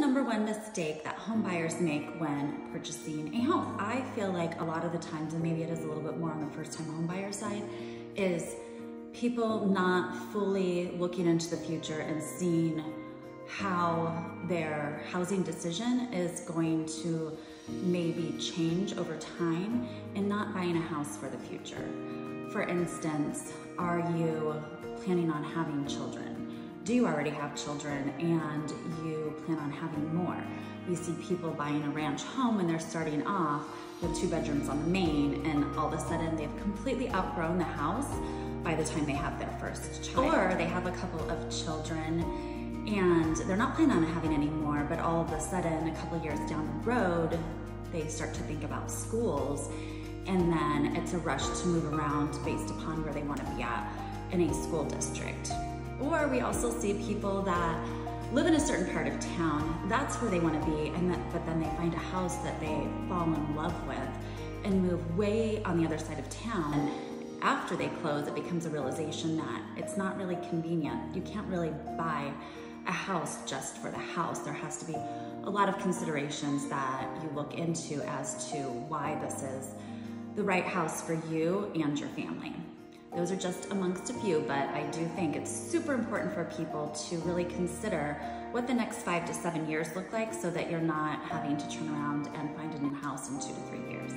number one mistake that home buyers make when purchasing a home. I feel like a lot of the times, and maybe it is a little bit more on the first-time home buyer side, is people not fully looking into the future and seeing how their housing decision is going to maybe change over time and not buying a house for the future. For instance, are you planning on having children? Do you already have children and you plan on having more? We see people buying a ranch home when they're starting off with 2 bedrooms on the main, and all of a sudden they've completely outgrown the house by the time they have their first child. Or they have a couple of children and they're not planning on having any more, but all of a sudden, a couple years down the road, they start to think about schools, and then it's a rush to move around based upon where they want to be at in a school district. Or we also see people that live in a certain part of town, that's where they want to be, but then they find a house that they fall in love with and move way on the other side of town. And after they close, it becomes a realization that it's not really convenient. You can't really buy a house just for the house. There has to be a lot of considerations that you look into as to why this is the right house for you and your family. Those are just amongst a few, but I do think it's super important for people to really consider what the next 5 to 7 years look like so that you're not having to turn around and find a new house in 2 to 3 years.